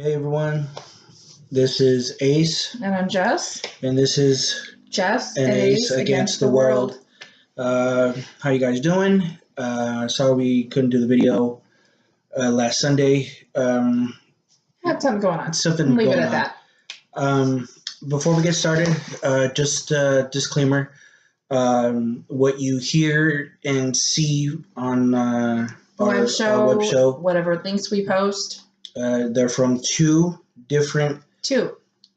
Hey everyone, this is Ace, And I'm Jess. and this is Jess an Ace Against the World. How you guys doing? Sorry we couldn't do the video last Sunday. Had something going on. Something Leave going it on. at that. Before we get started, just a disclaimer. What you hear and see on our web show, whatever links we post. They're from two different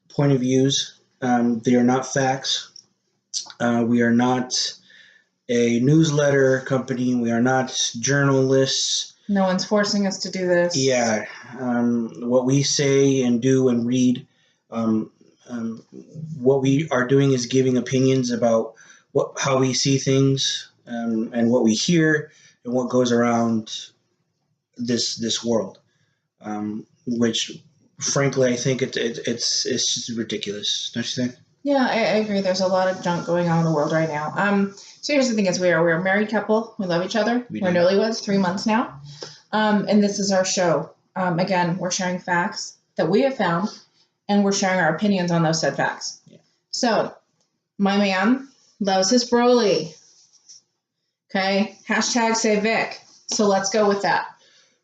point of views. They are not facts. We are not a newsletter company. We are not journalists. No one's forcing us to do this. Yeah. What we say and do and read, what we are doing is giving opinions about how we see things, and what we hear and what goes around this world. Which, frankly, I think it's just ridiculous. Don't you think? Yeah, I agree. There's a lot of junk going on in the world right now. So here's the thing: we're a married couple. We love each other. We're newlyweds, 3 months now. And this is our show. Again, we're sharing facts that we have found, and we're sharing our opinions on those said facts. Yeah. So, my man loves his Broly. Okay. # say Vic. So let's go with that.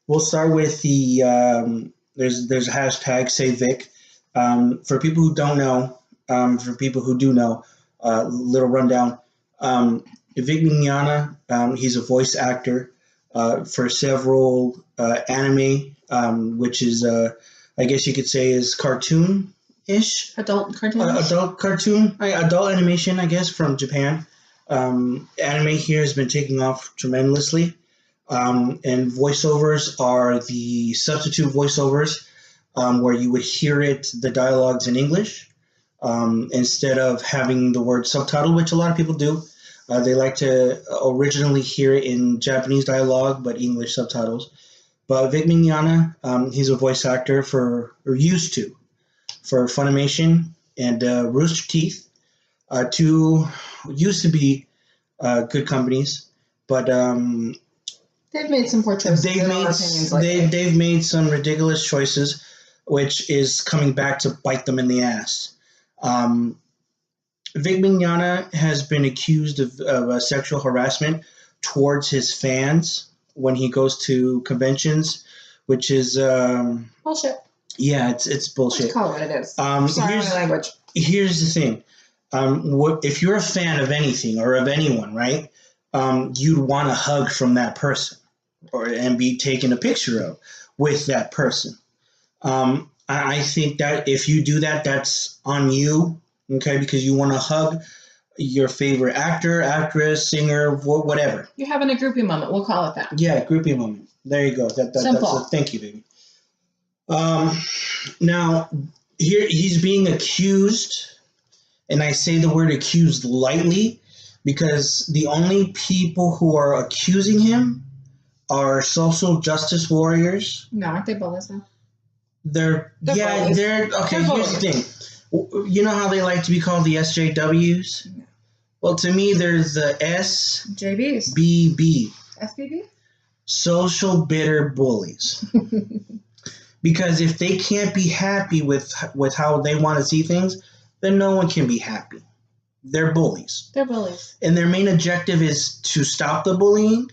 We'll start with the there's a # say Vic. For people who don't know, for people who do know, little rundown. Vic Mignogna, he's a voice actor for several anime, which is I guess you could say is cartoon-ish. Adult cartoon. Adult animation, I guess, from Japan. Anime here has been taking off tremendously. And voiceovers are the substitute voiceovers, where you would hear the dialogues in English, instead of having the word subtitle, which a lot of people do. They like to originally hear it in Japanese dialogue, but English subtitles. But Vic Mignogna, he's a voice actor for Funimation and Rooster Teeth, two used to be good companies, but they've made some poor choices. They've made some ridiculous choices, which is coming back to bite them in the ass. Vic Mignogna has been accused of sexual harassment towards his fans when he goes to conventions, which is bullshit. Yeah, it's bullshit. Let's call it what it is. Sorry, my language. Here's the thing: if you're a fan of anything or of anyone, right? You'd want a hug from that person, and be taken a picture of with that person. I think that if you do that, that's on you, okay? Because you want to hug your favorite actor, actress, singer, whatever. You're having a groupie moment. We'll call it that. Yeah, groupie moment. There you go. Simple. Thank you, baby. Now, here he's being accused, and I say the word accused lightly, because the only people who are accusing him are social justice warriors. No, aren't they bullies though? They're okay. They're here's the thing. You know how they like to be called the SJWs? No. Well, to me, there's the JBs. SBB. SBB? Social bitter bullies. Because if they can't be happy with how they want to see things, then no one can be happy. They're bullies. They're bullies. And their main objective is to stop the bullying,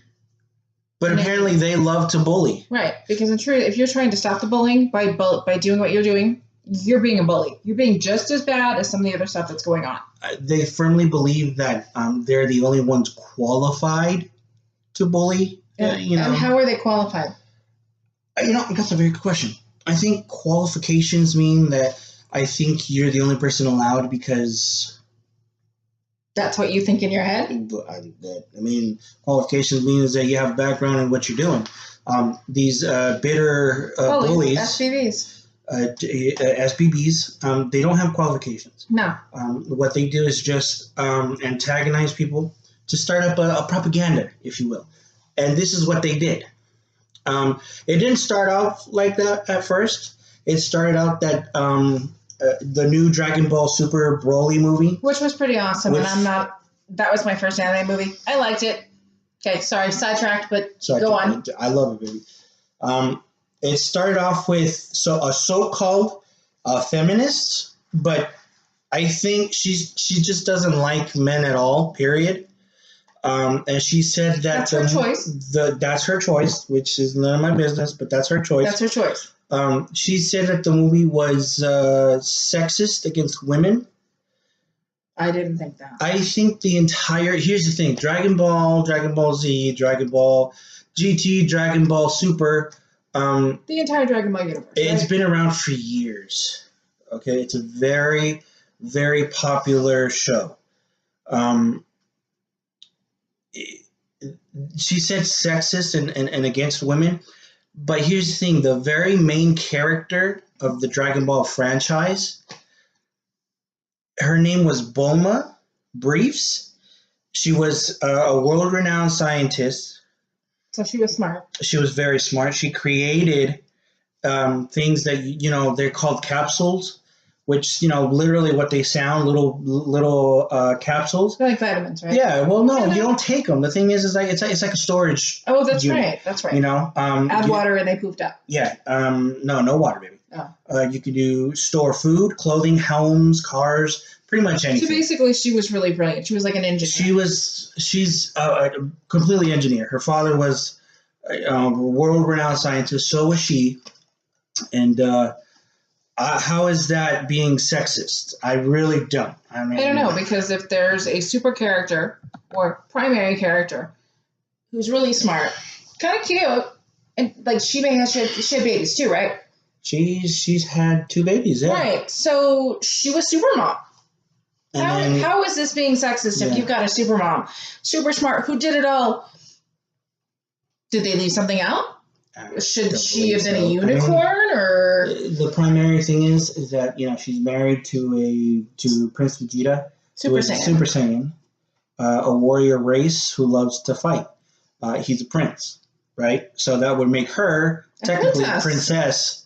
but apparently they love to bully. Right, because in truth, if you're trying to stop the bullying by doing what you're doing, you're being a bully. You're being just as bad as some of the other stuff that's going on. They firmly believe that they're the only ones qualified to bully. And how are they qualified? That's a very good question. I think qualifications mean that I think you're the only person allowed because... That's what you think in your head? I mean, qualifications means that you have a background in what you're doing. These bitter bullies, SBBs, they don't have qualifications. No. What they do is just antagonize people to start up a propaganda, if you will. And this is what they did. It didn't start out like that at first. It started out that... the new Dragon Ball Super Broly movie. Which was pretty awesome, that was my first anime movie. I liked it. Okay, sorry, sidetracked, but go on. I love it, baby. it started off with a so-called feminist, but I think she just doesn't like men at all. Period. And she said that that's her choice. That's her choice, which is none of my business, but that's her choice. That's her choice. She said that the movie was sexist against women. I didn't think that. I think here's the thing: Dragon Ball, Dragon Ball Z, Dragon Ball GT, Dragon Ball Super. The entire Dragon Ball universe. It's right? been around for years. Okay, it's a very, very popular show. She said sexist and against women, but here's the thing: the very main character of the Dragon Ball franchise, her name was Bulma Briefs. She was a world-renowned scientist. So she was smart. She was very smart. She created things that they're called capsules, which literally what they sound, little capsules. They're like vitamins, right? Yeah. Well, no, you don't take them. The thing is like it's like a storage. Oh, that's unit, right. That's right. Add water and they poofed up. Yeah. No water, baby. Oh. You can do store food, clothing, homes, cars, pretty much anything. So basically, she was really brilliant. She was like an engineer. She's completely engineer. Her father was a world-renowned scientist. So was she. And how is that being sexist? I really don't. I don't know, because if there's a super character or primary character who's really smart, kind of cute, and like she had babies too, right? She's had 2 babies, yeah. Right. So she was super mom. How is this being sexist if you've got a super mom, super smart, who did it all? Did they leave something out? Should she have been a unicorn or? The primary thing is that she's married to Prince Vegeta, Super Saiyan. Super Saiyan, a warrior race who loves to fight. He's a prince, right? So that would make her technically a princess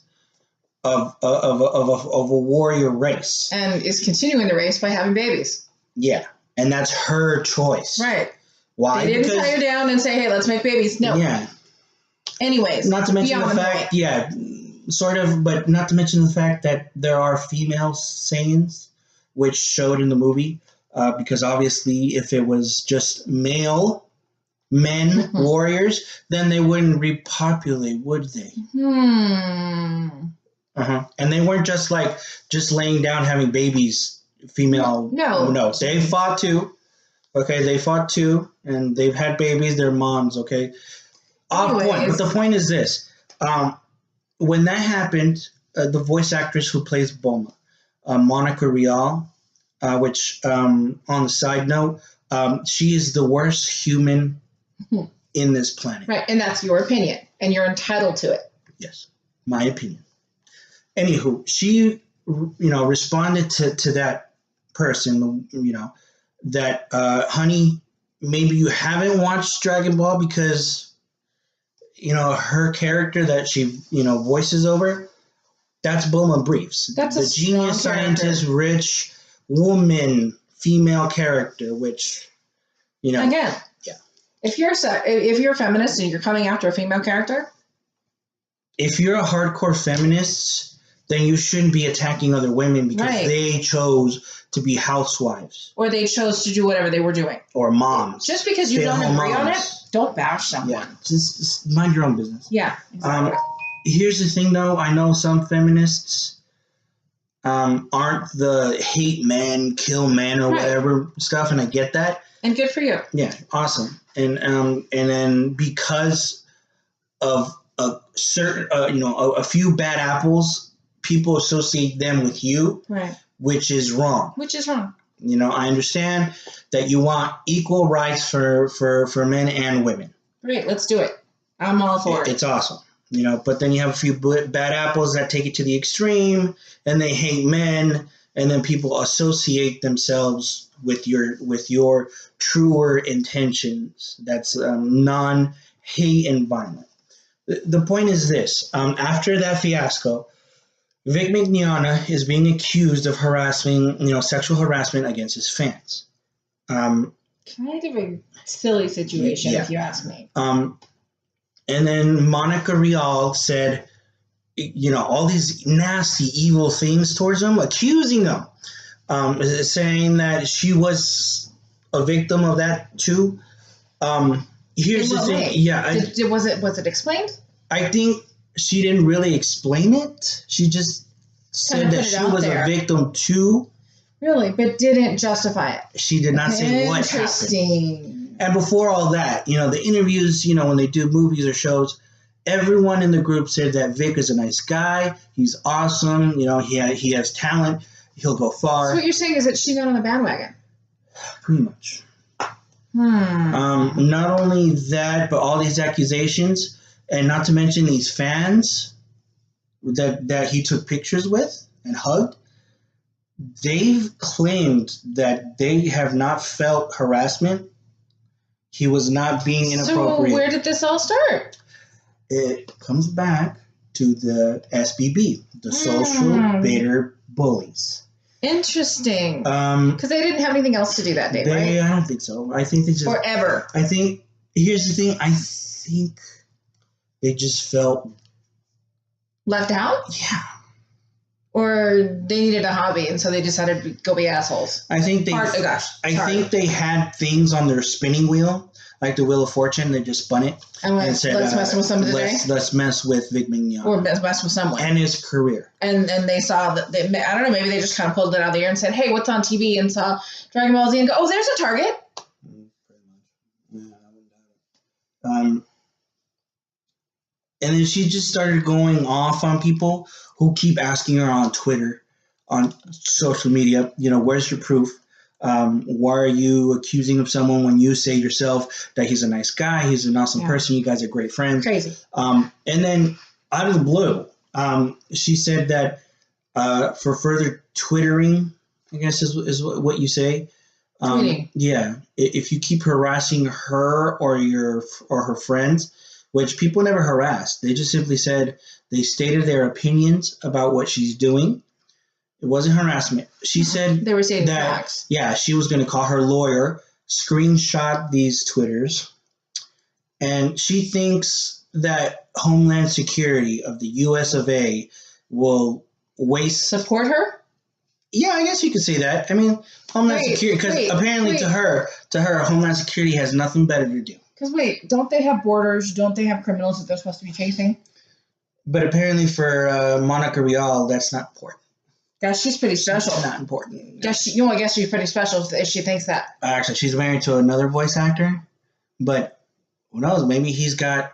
of a warrior race, and is continuing the race by having babies. Yeah, and that's her choice. Right. Why? They didn't tie her down and say, "Hey, let's make babies." No. Yeah. Anyways, not to mention the fact, sort of, but not to mention the fact that there are female Saiyans, which showed in the movie, because obviously, if it was just male men warriors, then they wouldn't repopulate, would they? And they weren't just laying down having babies, female. No, they fought too. Okay, they fought too, and they've had babies. They're moms. Okay, off point. But the point is this: when that happened, the voice actress who plays Bulma, Monica Rial, which on the side note, she is the worst human in this planet. Right, and that's your opinion, and you're entitled to it. Yes, my opinion. Anywho, she, responded to that person, that, honey, maybe you haven't watched Dragon Ball because, her character that she, voices over, that's Bulma Briefs. That's the genius scientist, rich woman, female character, which, Again, yeah. If you're a feminist and you're coming after a female character, if you're a hardcore feminist, then you shouldn't be attacking other women because they chose to be housewives. Or they chose to do whatever they were doing. Or moms. Just because you don't agree on it, don't bash someone. Yeah, just mind your own business. Yeah, exactly. Here's the thing, though. I know some feminists aren't the hate men, kill men, or whatever stuff, and I get that. And good for you. Yeah, awesome. And then because of a certain, a few bad apples, people associate them with you, which is wrong. I understand that you want equal rights for men and women. Great, let's do it. I'm all for it. It's awesome. But then you have a few bad apples that take it to the extreme, and they hate men, and then people associate themselves with your truer intentions. That's non-hate and violent. The point is this: after that fiasco, Vic Mignogna is being accused of sexual harassment against his fans. Kind of a silly situation, if you ask me. And then Monica Rial said, all these nasty, evil things towards him, accusing him, saying that she was a victim of that too. Here's the thing. Way? Yeah. Was it explained? I think she didn't really explain it. She just said that she was a victim too. Really? But didn't justify it. She did not say what happened. Interesting. And before all that, the interviews, when they do movies or shows, everyone in the group said that Vic is a nice guy. He's awesome. He has talent. He'll go far. So what you're saying is that she got on the bandwagon? Pretty much. Not only that, but all these accusations, and not to mention these fans that he took pictures with and hugged. They've claimed that they have not felt harassment. He was not being inappropriate. So where did this all start? It comes back to the SBB, the Social Bitter Bullies. Interesting. Because they didn't have anything else to do that day, right? I don't think so. I think they just... Forever. I think... Here's the thing. I think they just felt... Left out? Yeah. Or they needed a hobby, and so they decided to go be assholes. I think they... I think they had things on their spinning wheel, like the Wheel of Fortune. They just spun it. And said, let's mess with somebody today? Let's mess with Vic Mignogna. Or mess with someone. And his career. And they saw that, I don't know, maybe they just kind of pulled it out of the air and said, hey, what's on TV? And saw Dragon Ball Z and go, oh, there's a target. Pretty much. Yeah, and then she just started going off on people who keep asking her on Twitter, on social media, where's your proof? Why are you accusing of someone when you say yourself that he's a nice guy, he's an awesome person, you guys are great friends? Crazy. And then out of the blue, she said that for further twittering, I guess is what you say. Tweeting. Yeah. If you keep harassing her or her friends, which people never harassed, they just simply said they stated their opinions about what she's doing. It wasn't harassment. She said they were saying that facts. Yeah, she was going to call her lawyer, screenshot these Twitters, and she thinks that Homeland Security of the U.S. of A. will support her. Yeah, I guess you could say that. I mean, Homeland Security, because apparently to her, Homeland Security has nothing better to do. Because don't they have borders? Don't they have criminals that they're supposed to be chasing? But apparently for Monica Rial, that's not important. Yeah, she's pretty special. It's not important. I guess she's pretty special if she thinks that. Actually, she's married to another voice actor, but who knows? Maybe he's got,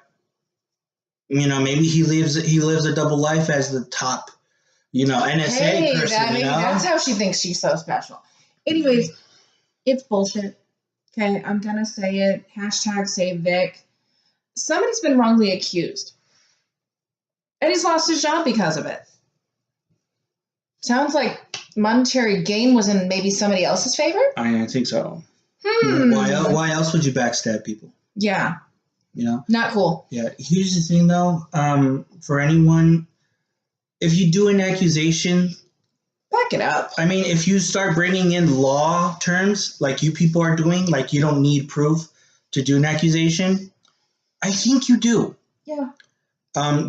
maybe he lives a double life as the top, NSA person. Maybe that's how she thinks she's so special. Anyways, it's bullshit. Okay, I'm gonna say it. #save Vic. Somebody's been wrongly accused, and he's lost his job because of it. Sounds like monetary gain was in maybe somebody else's favor? I think so. Why else would you backstab people? Yeah. Not cool. Yeah. Here's the thing, though. For anyone, if you do an accusation, back it up. I mean, if you start bringing in law terms like you people are doing, like you don't need proof to do an accusation, I think you do. Yeah.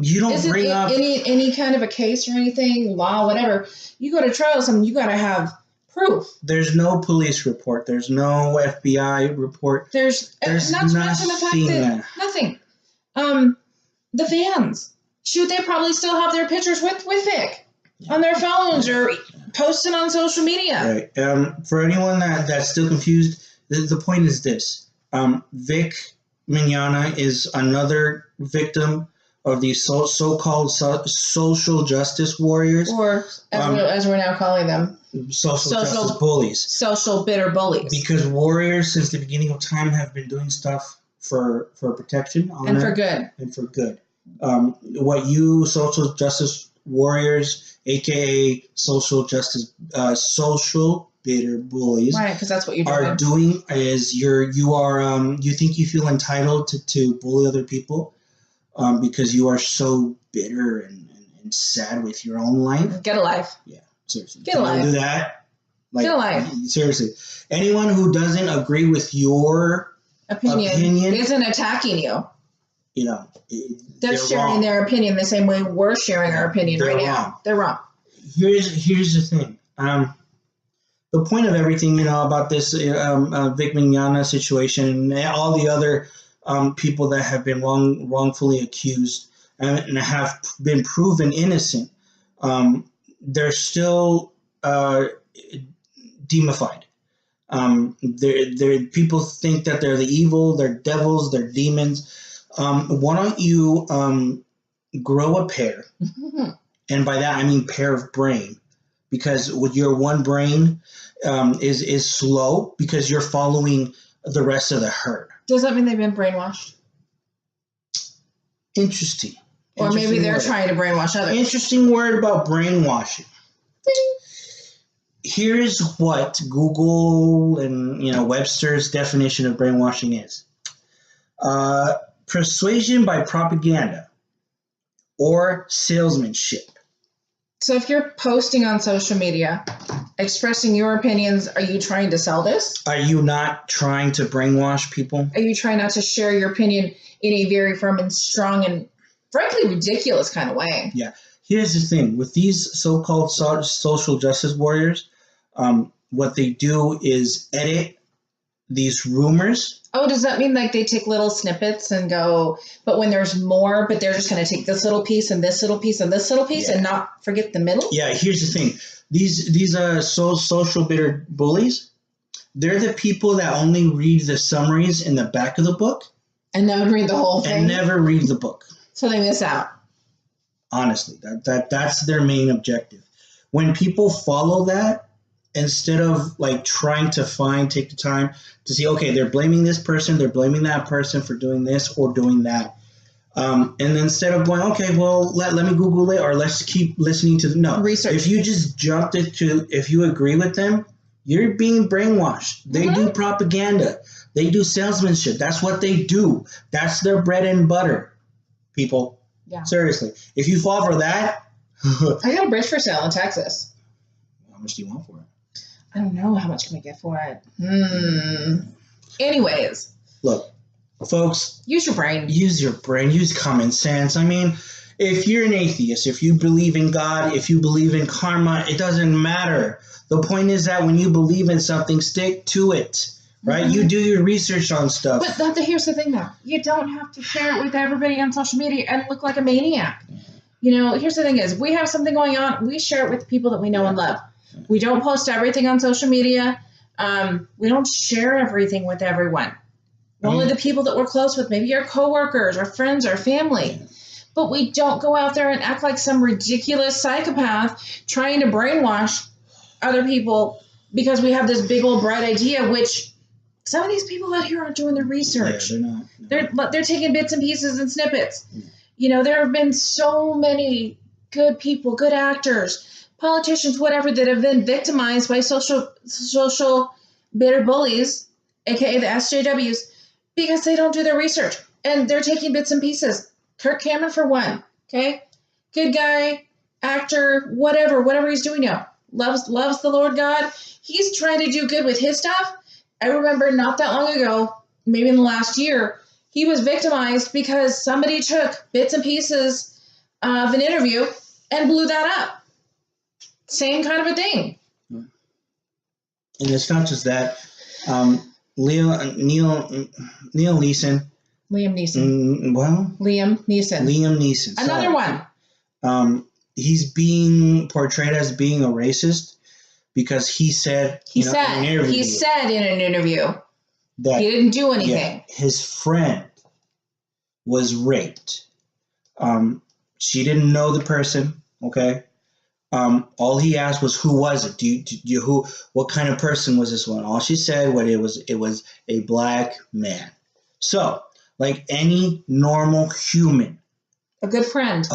You don't bring up any kind of a case or anything, law, whatever. You go to trial or something, you got to have proof. There's no police report. There's no FBI report. There's not to mention the fact that nothing. The fans, they probably still have their pictures with Vic on their phones or posting on social media. Right. For anyone that's still confused, the point is this: Vic Mignogna is another victim of these so-called social justice warriors. Or, as we're now calling them, social justice bullies. Social bitter bullies. Because warriors, since the beginning of time, have been doing stuff for protection. Honor, and for good. And for good. What you social justice warriors, a.k.a. social bitter bullies, right? Because that's what are doing is you think you feel entitled to bully other people. Because you are so bitter and sad with your own life. Get a life. Yeah, seriously. Get a life. Do that. Get a life. Seriously. Anyone who doesn't agree with your opinion isn't attacking you. they're sharing wrong. their opinion the same way we're sharing our opinion right now. They're wrong. Here's the thing. The point of everything, about this Vic Mignogna situation and all the other people that have been wrongfully accused and have been proven innocent, they're still demified. People think that they're the evil, they're devils, they're demons. Why don't you grow a pair? And by that I mean pair of brain, because with your one brain is slow because you're following the rest of the herd. Does that mean they've been brainwashed? Interesting. Or maybe they're trying to brainwash others. Interesting word about brainwashing. Here's what Google and Webster's definition of brainwashing is: persuasion by propaganda or salesmanship. So if you're posting on social media, expressing your opinions, are you trying to sell this? Are you not trying to brainwash people? Are you trying not to share your opinion in a very firm and strong and frankly ridiculous kind of way? Yeah. Here's the thing. With these so-called social justice warriors, what they do is edit these rumors. Oh, does that mean like they take little snippets and go, but when there's more, but they're just going to take this little piece and this little piece and this little piece and not forget the middle? Yeah, here's the thing. These social bitter bullies, they're the people that only read the summaries in the back of the book. And never read the whole thing? And never read the book. So they miss out. Honestly, that's their main objective. When people follow that, instead of like trying to take the time to see, okay, they're blaming this person, they're blaming that person for doing this or doing that. And then instead of going, okay, well, let me Google it or let's keep listening to research. If you just jumped if you agree with them, you're being brainwashed. They do propaganda. They do salesmanship. That's what they do. That's their bread and butter, people. Yeah. Seriously. If you fall for that. I got a bridge for sale in Texas. How much do you want for it? I don't know. How much can we get for it? Anyways. Look, folks. Use your brain. Use your brain. Use common sense. I mean, if you're an atheist, if you believe in God, if you believe in karma, it doesn't matter. The point is that when you believe in something, stick to it. Right? You do your research on stuff. But here's the thing, though. You don't have to share it with everybody on social media and look like a maniac. Here's the thing is, we have something going on. We share it with people that we know and love. We don't post everything on social media. We don't share everything with everyone. Only the people that we're close with, maybe our coworkers, our friends, our family. But we don't go out there and act like some ridiculous psychopath trying to brainwash other people because we have this big old bright idea, which some of these people out here aren't doing their research. Yeah, they're not. They're taking bits and pieces and snippets. There have been so many good people, good actors, politicians, whatever, that have been victimized by social bitter bullies, aka the SJWs, because they don't do their research and they're taking bits and pieces. Kirk Cameron, for one, okay, good guy, actor, whatever he's doing now, loves the Lord God. He's trying to do good with his stuff. I remember not that long ago, maybe in the last year, he was victimized because somebody took bits and pieces of an interview and blew that up. Same kind of a thing. And it's not just that. Liam Neeson. Another one. He's being portrayed as being a racist because he said in an interview that he didn't do anything. His friend was raped. She didn't know the person. Okay. All he asked was, "Who was it? What kind of person was this one?" All she said was it was a black man. So, like any normal human, a good friend,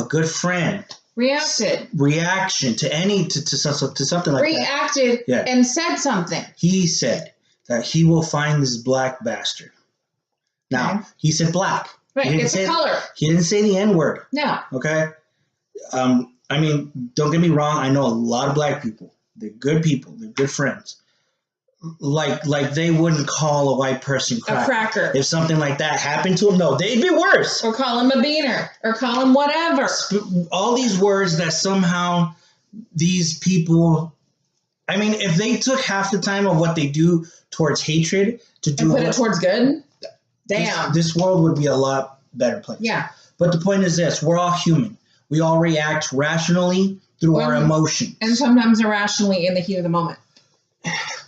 reaction to something like that. Reacted and said something. He said that he will find this black bastard. Now, he said black. Right, it's a color. He didn't say the N-word. No. Okay? I mean, don't get me wrong. I know a lot of black people. They're good people. They're good friends. like they wouldn't call a white person a cracker. If something like that happened to them, no, they'd be worse. Or call him a beaner. Or call him whatever. All these words that somehow these people, I mean, if they took half the time of what they do towards hatred to do and put it towards good, damn. This world would be a lot better place. Yeah. But the point is this, we're all human. We all react rationally through our emotions. And sometimes irrationally in the heat of the moment.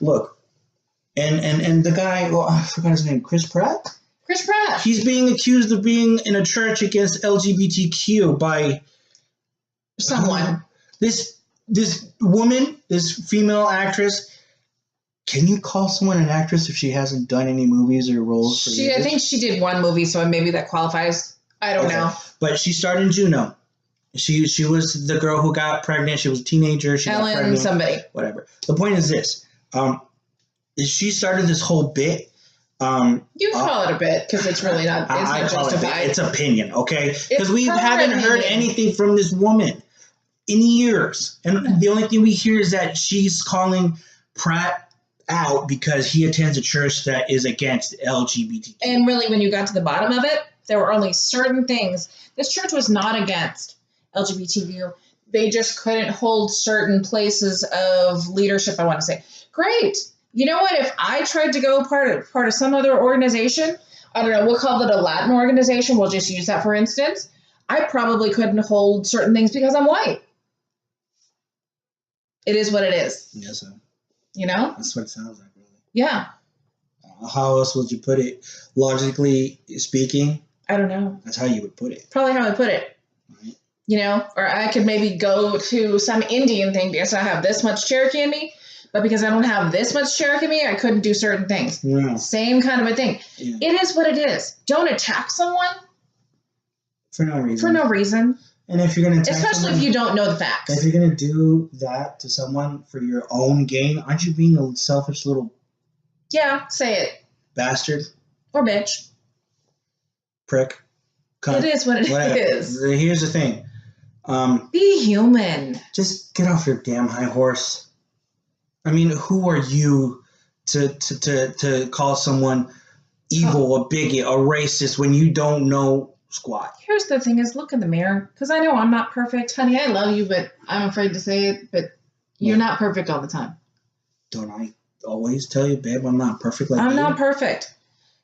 Look, and the guy, well, I forgot his name, Chris Pratt? Chris Pratt. He's being accused of being in a church against LGBTQ by someone. This woman, this female actress. Can you call someone an actress if she hasn't done any movies or roles? I think she did one movie, so maybe that qualifies. I don't know. But she starred in Juno. She was the girl who got pregnant. She was a teenager. She got pregnant. Somebody. Whatever. The point is this. She started this whole bit. You call it a bit because it's really not. It's not justified. It's opinion, okay? Because we haven't heard anything from this woman in years, and the only thing we hear is that she's calling Pratt out because he attends a church that is against LGBTQ. And really, when you got to the bottom of it, there were only certain things. This church was not against LGBTQ. They just couldn't hold certain places of leadership. I want to say, great. You know what? If I tried to go part of some other organization, I don't know, we'll call it a Latin organization. We'll just use that for instance. I probably couldn't hold certain things because I'm white. It is what it is. Yes, sir. You know? That's what it sounds like, really. Yeah. How else would you put it? Logically speaking? I don't know. That's how you would put it. Probably how I put it. Right. You know? Or I could maybe go to some Indian thing because I have this much Cherokee in me. But because I don't have this much Cherokee in me, I couldn't do certain things. Yeah. Same kind of a thing. Yeah. It is what it is. Don't attack someone. For no reason. For no reason. And if you're going to especially if you don't know the facts. If you're going to do that to someone for your own gain, aren't you being a selfish little... Yeah, say it. Bastard. Or bitch. Prick. Cunt. It is what it is. Here's the thing. Be human. Just get off your damn high horse. I mean, who are you to call someone evil, a bigot, a racist when you don't know squat? Here's the thing is, look in the mirror. Because I know I'm not perfect. Honey, I love you, but I'm afraid to say it. But you're not perfect all the time. Don't I always tell you, babe, I'm not perfect like you? I'm not perfect.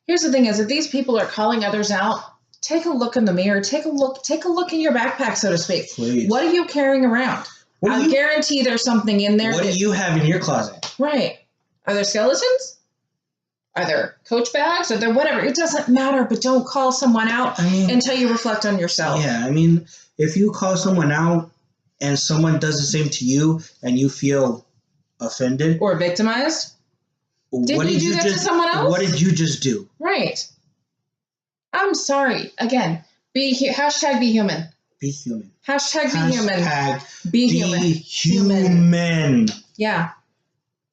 Here's the thing is, if these people are calling others out, take a look in the mirror. Take a look in your backpack, so to speak. Please. What are you carrying around? I guarantee there's something in there. What do you have in your closet? Right. Are there skeletons? Are there coach bags? Are there whatever? It doesn't matter, but don't call someone out until you reflect on yourself. Yeah, I mean, if you call someone out and someone does the same to you and you feel offended. Or victimized. Did you do that to someone else? What did you just do? Right. I'm sorry. Again, hashtag be human. Be human. Hashtag be human. Hashtag be human. Human. Yeah.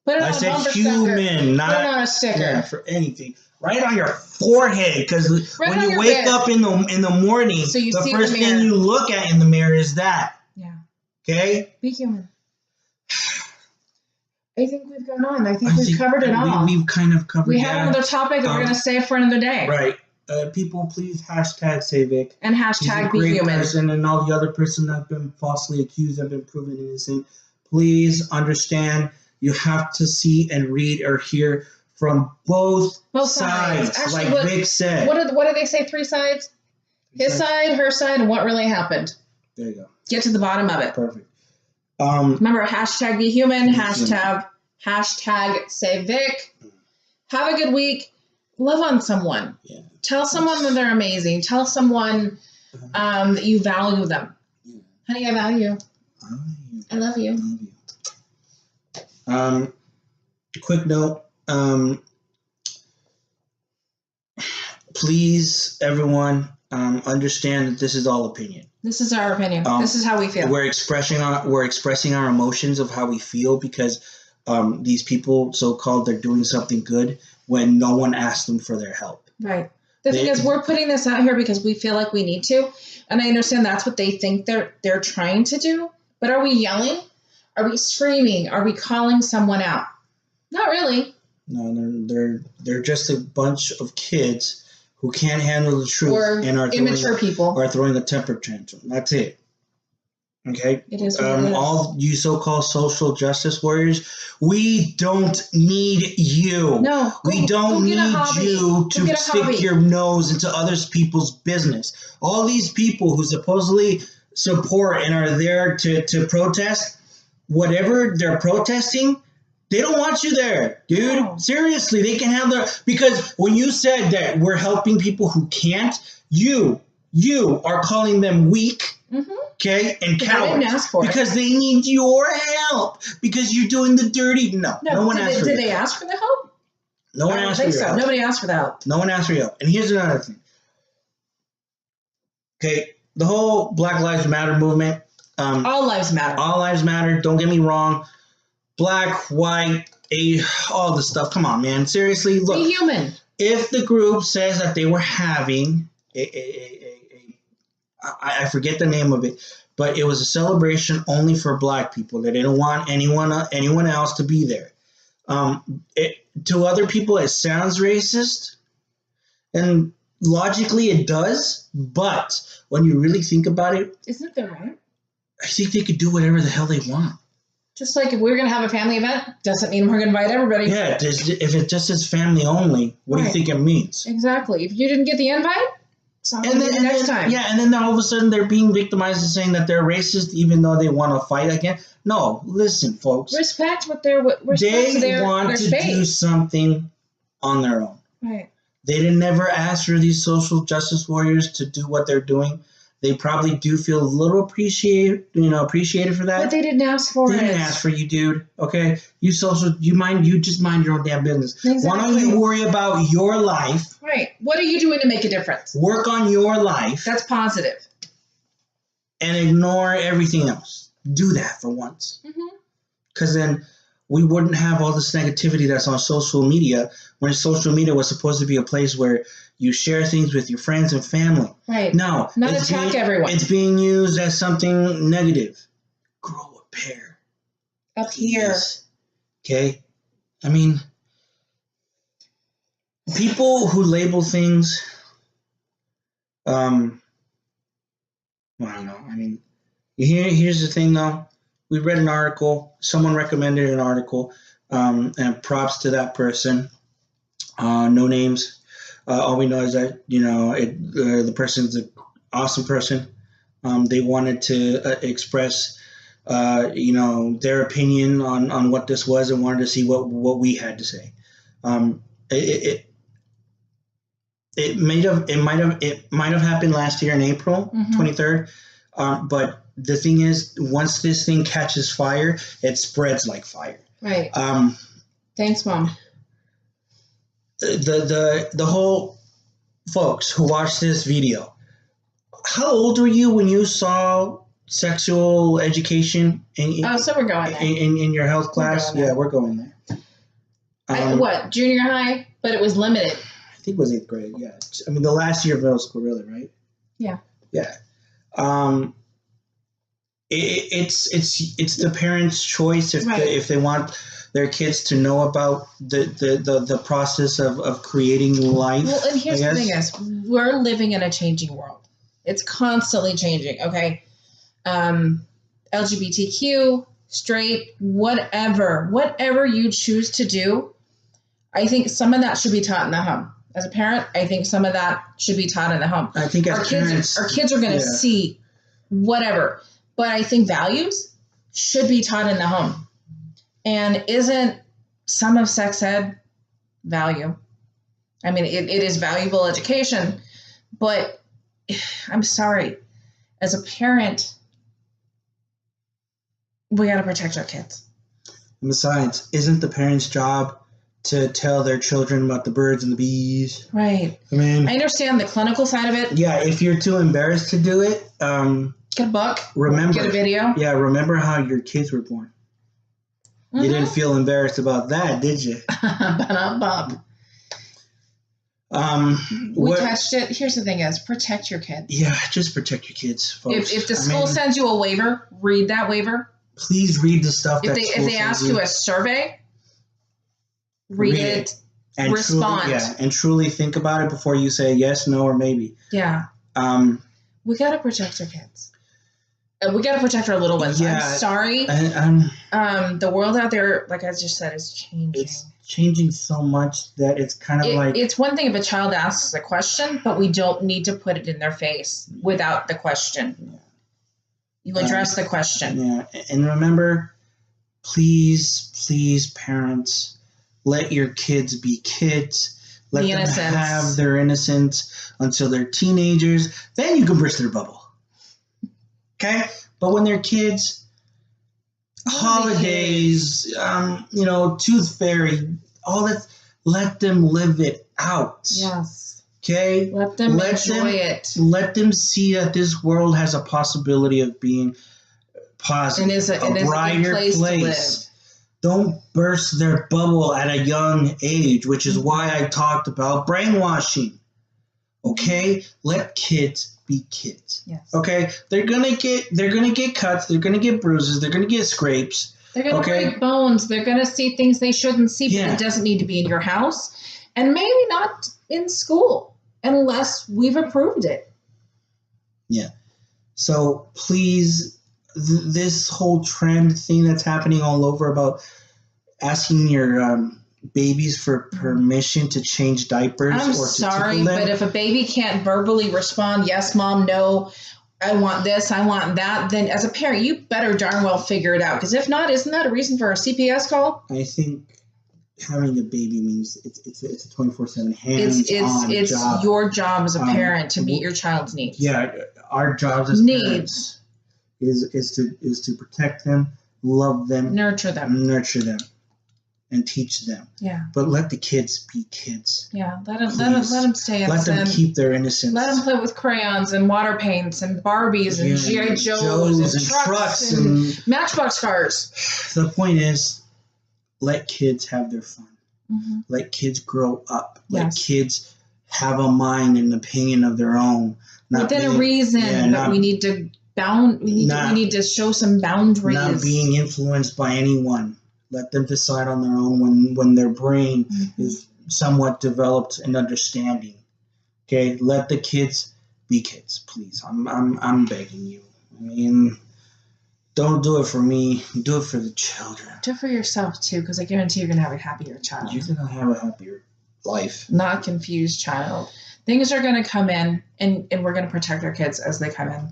Put it on a bumper human, not put it on a sticker. Yeah, for anything. Right on your forehead, because when you wake up in the morning, so the first thing you look at in the mirror is that. Yeah. Okay? Be human. I think we've gone on. I think we've covered it all. We've kind of covered it. We have another topic that we're going to save for another day. Right. People, please hashtag save Vic. And hashtag be human. Person, and all the other person that have been falsely accused have been proven innocent. Please understand, you have to see and read or hear from both sides. Actually, like Vic said. What do they say? 3 sides? His side, her side, and what really happened. There you go. Get to the bottom of it. Perfect. Remember, hashtag be human, hashtag save Vic. Have a good week. Love on someone. Yeah. Tell someone that they're amazing. Tell someone that you value them. Yeah. Honey, I value you. I love you. Quick note. Please, everyone, understand that this is all opinion. This is our opinion. This is how we feel. We're expressing our emotions of how we feel because these people, so-called, they're doing something good when no one asked them for their help. Right. The thing is, we're putting this out here because we feel like we need to, and I understand that's what they think they're trying to do. But are we yelling? Are we screaming? Are we calling someone out? Not really. No, they're just a bunch of kids who can't handle the truth or and are immature people are throwing a temper tantrum. That's it. Okay. It is what it is. All you so-called social justice warriors, we don't need you. No, we don't need you to stick your nose into other people's business. All these people who supposedly support and are there to protest, whatever they're protesting, they don't want you there, dude. No. Seriously, they can have their, because when you said that we're helping people who can't, you are calling them weak. Mm-hmm. Okay, and cowards. I didn't ask for because they need your help because you're doing the dirty. No one asked for Did they ask for the help? No one asked for your help. Nobody asked for the help. No one asked for your help. And here's another thing. Okay, the whole Black Lives Matter movement. All lives matter. All lives matter. Don't get me wrong. Black, white, all the stuff. Come on, man. Seriously, look. Be human. If the group says that they were having I forget the name of it, but it was a celebration only for Black people. They didn't want anyone else to be there. To other people, it sounds racist, and logically it does. But when you really think about it, isn't that right? I think they could do whatever the hell they want. Just like if we're going to have a family event, doesn't mean we're going to invite everybody. Yeah, if it just says family only, what do you think it means? Exactly. If you didn't get the invite, next time. Yeah, and then all of a sudden they're being victimized and saying that they're racist even though they want to fight again. No, listen, folks. Respect what they want to do something on their own. Right. They never ask for these social justice warriors to do what they're doing. They probably do feel a little appreciated for that. But they didn't ask for it. They didn't ask for you, dude. Okay? You just mind your own damn business. Exactly. Why don't you worry about your life? Right. What are you doing to make a difference? Work on your life. That's positive. And ignore everything else. Do that for once. Because then we wouldn't have all this negativity that's on social media when social media was supposed to be a place where you share things with your friends and family. Right. No. Not attack everyone. It's being used as something negative. Grow a pair. Up here. Okay? I mean, people who label things, I don't know. I mean, here's the thing, though. We read an article. Someone recommended an article, and props to that person. No names. All we know is that the person's an awesome person. They wanted to express their opinion on what this was and wanted to see what we had to say. It might have happened last year in April 23rd, but the thing is, once this thing catches fire, it spreads like fire. Right. Thanks, Mom. The whole folks who watched this video, how old were you when you saw sexual education so we're going there. in your health class? We're going there. Junior high? But it was limited. I think it was 8th grade. Yeah, I mean the last year of middle school, really, right? Yeah. Yeah. It's the parents' choice if they want their kids to know about the process of creating life. Well, and here's the thing is, we're living in a changing world. It's constantly changing, okay? LGBTQ, straight, whatever you choose to do, I think some of that should be taught in the home. As a parent, I think some of that should be taught in the home. I think our kids are going to see whatever. But I think values should be taught in the home. And isn't some of sex ed value? I mean, it is valuable education, but I'm sorry. As a parent, we got to protect our kids. And besides, isn't the parents' job to tell their children about the birds and the bees? Right. I mean, I understand the clinical side of it. Yeah, if you're too embarrassed to do it, get a book. Get a video. Yeah, remember how your kids were born. You didn't feel embarrassed about that, did you? Bob. We touched it. Here's the thing is, protect your kids. Yeah, just protect your kids, folks. If the school sends you a waiver, read that waiver. Please read the stuff if they ask you a survey, read it, and respond. And truly think about it before you say yes, no, or maybe. Yeah. We got to protect our kids. We got to protect our little ones. Yeah, I'm sorry. The world out there, like I just said, is changing. It's changing so much that it's kind of like... It's one thing if a child asks a question, but we don't need to put it in their face without the question. Yeah. You address the question. Yeah, and remember, please, parents, let your kids be kids. Let them have their innocence until they're teenagers. Then you can burst their bubble. Okay? But when they're kids, holidays, Tooth Fairy, all that, let them live it out. Yes. Okay? Let them enjoy it. Let them see that this world has a possibility of being positive. And is a brighter place to live. Don't burst their bubble at a young age, which is why I talked about brainwashing. Okay? Let kids be kids. Yes. Okay? They're gonna get cuts, they're gonna get bruises, they're gonna get scrapes. They're gonna break bones, they're gonna see things they shouldn't see, but it doesn't need to be in your house. And maybe not in school unless we've approved it. Yeah. So please, this whole trend thing that's happening all over about asking your babies for permission to change diapers. I'm sorry, but if a baby can't verbally respond, yes, mom, no, I want this, I want that, then as a parent, you better darn well figure it out. Because if not, isn't that a reason for a CPS call? I think having a baby means it's a 24/7 hands-on job. It's your job as a parent to meet your child's needs. Yeah, our jobs as parents is to protect them, love them, nurture them, and teach them. Yeah. But let the kids be kids. Yeah. Let them stay innocent. Let them keep their innocence. Let them play with crayons and water paints and Barbies and G.I. Joes and trucks and Matchbox cars. The point is, let kids have their fun. Mm-hmm. Let kids grow up. Let kids have a mind and opinion of their own. Within a reason, but we need to we need to show some boundaries. Not being influenced by anyone. Let them decide on their own when their brain is somewhat developed and understanding. Okay, let the kids be kids, please. I'm begging you. I mean, don't do it for me. Do it for the children. Do it for yourself too, because I guarantee you're gonna have a happier child. You're gonna have a happier life. Not a confused child. Things are gonna come in, and we're gonna protect our kids as they come in.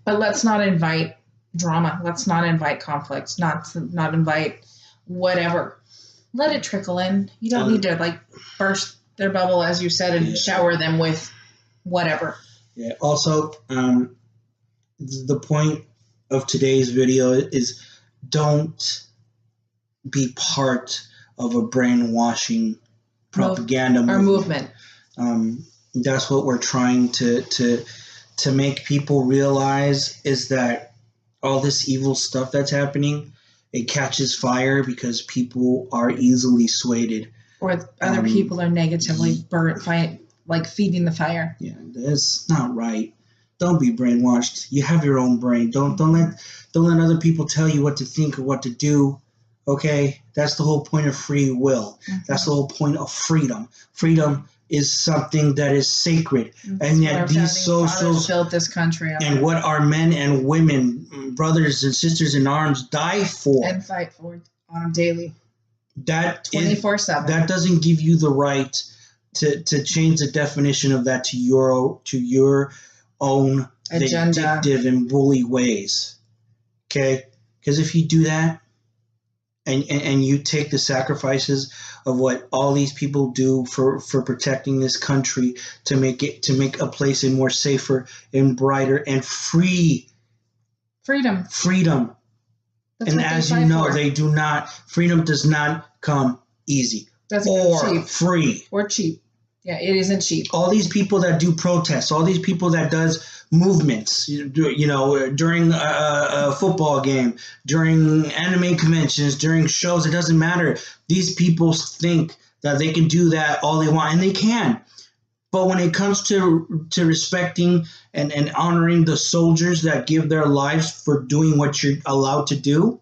But let's not invite drama. Let's not invite conflicts. Not invite whatever. Let it trickle in. You don't need to burst their bubble, as you said, and shower them with whatever. Yeah. Also, the point of today's video is don't be part of a brainwashing propaganda movement. That's what we're trying to make people realize, is that all this evil stuff that's happening, it catches fire because people are easily swayed. Or other people are negatively burnt, feeding the fire. Yeah, that's not right. Don't be brainwashed. You have your own brain. Don't let other people tell you what to think or what to do. Okay? That's the whole point of free will. Mm-hmm. That's the whole point of freedom. Freedom is something that is sacred. And yet these socials built this country up. And what our men and women, brothers and sisters in arms, die for and fight for on a daily. That 24/7. That doesn't give you the right to change the definition of that to your own agenda, vindictive and bully ways. Okay? Because if you do that, and you take the sacrifices of what all these people do for protecting this country to make a place a more safer and brighter and freedom. That's and as you know, they do not. Freedom does not come easy or cheap. Free or cheap. Yeah, it isn't cheap. All these people that do protests, all these people that does movements, during a football game, during anime conventions, during shows, it doesn't matter. These people think that they can do that all they want, and they can. But when it comes to respecting and honoring the soldiers that give their lives for doing what you're allowed to do,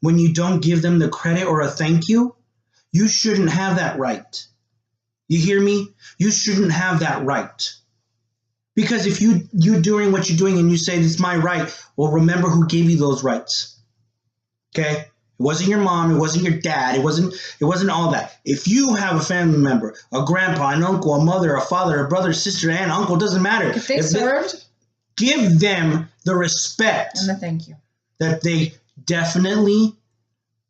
when you don't give them the credit or a thank you, You shouldn't have that right. You hear me? You shouldn't have that right. Because if you're doing what you're doing and you say, it's my right, well, remember who gave you those rights. Okay? It wasn't your mom. It wasn't your dad. It wasn't all that. If you have a family member, a grandpa, an uncle, a mother, a father, a brother, sister, aunt, uncle, doesn't matter. If they served, give them the respect and the thank you that they definitely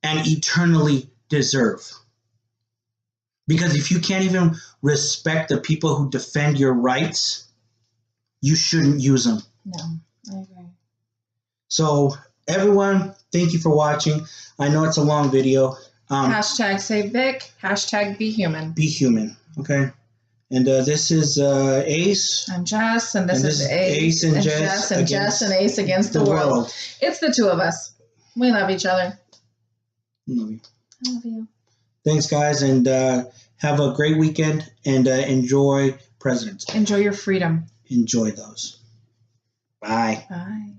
and eternally deserve. Because if you can't even respect the people who defend your rights, you shouldn't use them. No, I agree. So, everyone, thank you for watching. I know it's a long video. Hashtag save Vic. Hashtag be human. Be human. Okay. And this is Ace. I'm Jess, and this is Ace and Jess. And Jess and Ace against the world. It's the two of us. We love each other. Love you. I love you. Thanks, guys, and have a great weekend, and enjoy President's Day. Enjoy your freedom. Enjoy those. Bye. Bye.